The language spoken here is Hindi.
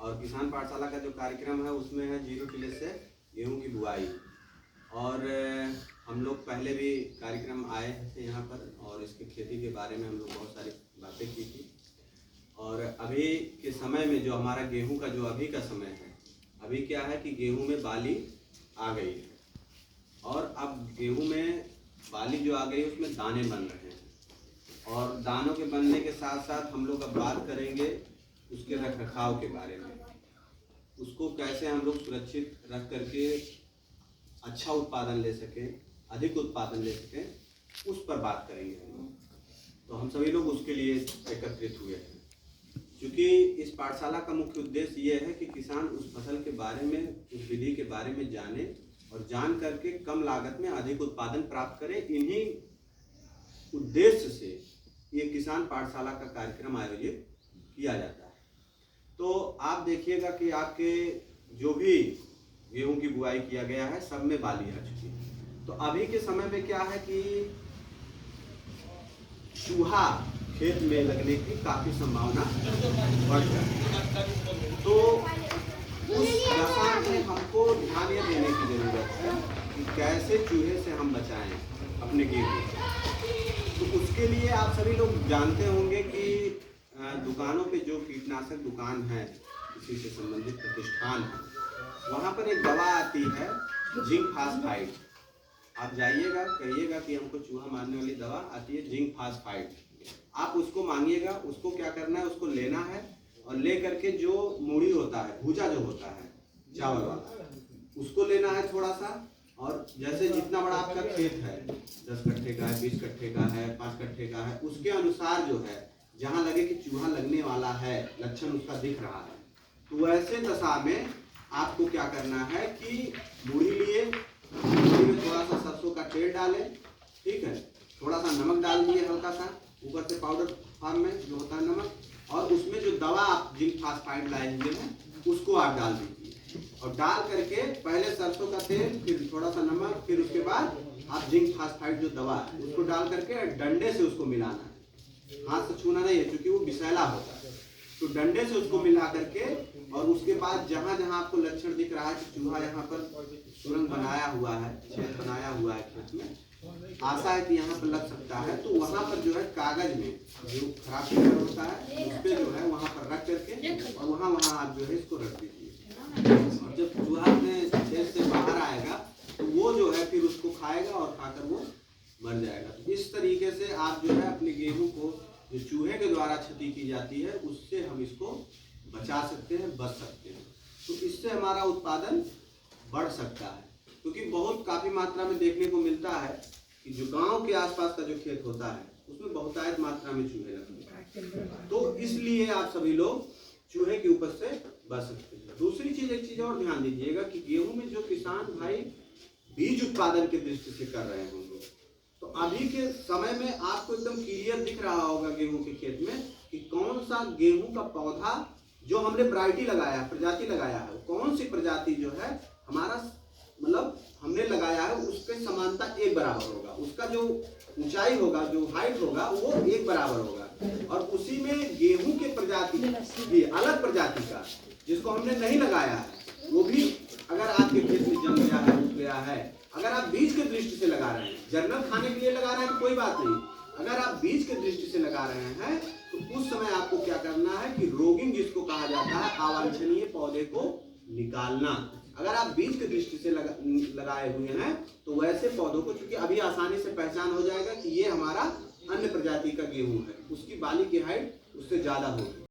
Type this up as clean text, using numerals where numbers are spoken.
और किसान पाठशाला का जो कार्यक्रम है उसमें है 0 किलो से गेहूं की बुआई। और हम लोग पहले भी कार्यक्रम आए थे यहाँ पर और इसकी खेती के बारे में हम लोग बहुत सारी बातें की थी। और अभी के समय में जो हमारा गेहूं का जो अभी का समय है, अभी क्या है कि गेहूं में बाली आ गई है और अब गेहूं में बाली जो आ गई उसमें दाने बन रहे हैं। और दानों के बनने के साथ साथ हम लोग अब बात करेंगे उसके रख रखाव के बारे में, उसको कैसे हम लोग सुरक्षित रख करके अच्छा उत्पादन ले सकें, अधिक उत्पादन ले सकें, उस पर बात करेंगे हम लोग। तो हम सभी लोग उसके लिए एकत्रित हुए हैं, क्योंकि इस पाठशाला का मुख्य उद्देश्य ये है कि किसान उस फसल के बारे में, उस विधि के बारे में जाने और जान करके कम लागत में अधिक उत्पादन प्राप्त करे। इन्हीं उद्देश्य से ये किसान पाठशाला का कार्यक्रम आयोजित किया जाता है। तो आप देखिएगा कि आपके जो भी गेहूं की बुआई किया गया है सब में बाली आ चुकी है। तो अभी के समय में क्या है कि चूहा खेत में लगने की काफी संभावना बढ़ जाती है। तो उस दशा में हमको ध्यान ये देने की जरूरत है कि कैसे चूहे से हम बचाएं अपने गेहूं। तो उसके लिए आप सभी लोग जानते होंगे कि दुकानों पे जो कीटनाशक दुकान है, इसी से संबंधित प्रतिष्ठान है, वहाँ पर एक दवा आती है जिंक फास्फाइड। आप जाइएगा, कहिएगा कि हमको चूहा मारने वाली दवा आती है जिंक फास्फाइड, आप उसको मांगिएगा। उसको क्या करना है, उसको लेना है और ले करके जो मूड़ी होता है, भूजा जो होता है चावल वाला, उसको लेना है थोड़ा सा। और जैसे जितना बड़ा आपका खेत है, 10 कट्ठे का है, 20 कट्ठे का है, 5 कट्ठे का है, उसके अनुसार जो है जहाँ लगे कि चूहा लगने वाला है, लक्षण उसका दिख रहा है, तो वैसे दशा में आपको क्या करना है कि मूड़ी लिए, मूड़ी में थोड़ा सा सरसों का तेल डालें, ठीक है, थोड़ा सा नमक डाल दिए, हल्का सा ऊपर से पाउडर फॉर्म में जो होता है नमक, और उसमें जो दवा आप जिंक फास्फाइड लाए हुए हैं उसको आप डाल दीजिए। और डाल करके पहले सरसों का तेल, फिर थोड़ा सा नमक, फिर उसके बाद आप जिंक फास्फाइड जो दवा है उसको डाल करके डंडे से उसको मिलाना है। हाथ से छूना नहीं है क्योंकि वो विषैला होता है। तो डंडे से उसको मिला करके, और उसके बाद जहाँ जहाँ आपको लक्षण दिख रहा है कि चूहा यहाँ पर सुरंग बनाया हुआ है, छेद बनाया हुआ है खेत में, आशा है कि यहाँ पर लग सकता है, तो वहाँ पर जो है कागज में जो खराब पेपर होता है उस पर जो है वहाँ पर रख करके और वहाँ आप जो है इसको रख दीजिए। और जब चूहा अपने खेत से बाहर आएगा तो वो जो है फिर उसको खाएगा और खाकर वो मर जाएगा। तो इस तरीके से आप जो है अपने गेहूं को जो चूहे के द्वारा क्षति की जाती है उससे हम इसको बचा सकते हैं, बच सकते हैं। तो इससे हमारा उत्पादन बढ़ सकता है, क्योंकि बहुत काफ़ी मात्रा में देखने को मिलता है कि जो गांव के आसपास का जो खेत होता है उसमें बहुतायत मात्रा में चूहे लगते हैं। तो इसलिए आप सभी लोग चूहे के ऊपर से बच सकते हैं। दूसरी चीज, एक चीज और ध्यान दीजिएगा कि गेहूं में जो किसान भाई बीज उत्पादन की दृष्टि से कर रहे होंगे, तो अभी के समय में आपको एकदम क्लियर दिख रहा होगा गेहूं के खेत में कि कौन सा गेहूं का पौधा जो हमने वैरायटी लगाया है, प्रजाति लगाया है, कौन सी प्रजाति जो है हमारा मतलब हमने लगाया है उस पे समानता एक बराबर होगा, उसका जो ऊंचाई होगा, जो हाइट होगा वो एक बराबर होगा। और उसी में गेहूं के प्रजाति भी अलग प्रजाति का जिसको हमने नहीं लगाया है वो भी अगर आपके खेत में जम गया है, उग गया है, अगर आप बीज के दृष्टि से लगा रहे हैं, जर्नल खाने के लिए लगा रहे हैं तो कोई बात नहीं, अगर आप बीज के दृष्टि से लगा रहे हैं तो उस समय आपको क्या करना है कि रोगिंग जिसको कहा जाता है, अवांछनीय पौधे को निकालना। अगर आप बीज के दृष्टि से लगाए हुए हैं तो वैसे पौधों को, चूंकि अभी आसानी से पहचान हो जाएगा कि ये हमारा अन्य प्रजाति का गेहूं है, उसकी बाली की हाइट उससे ज्यादा होगी।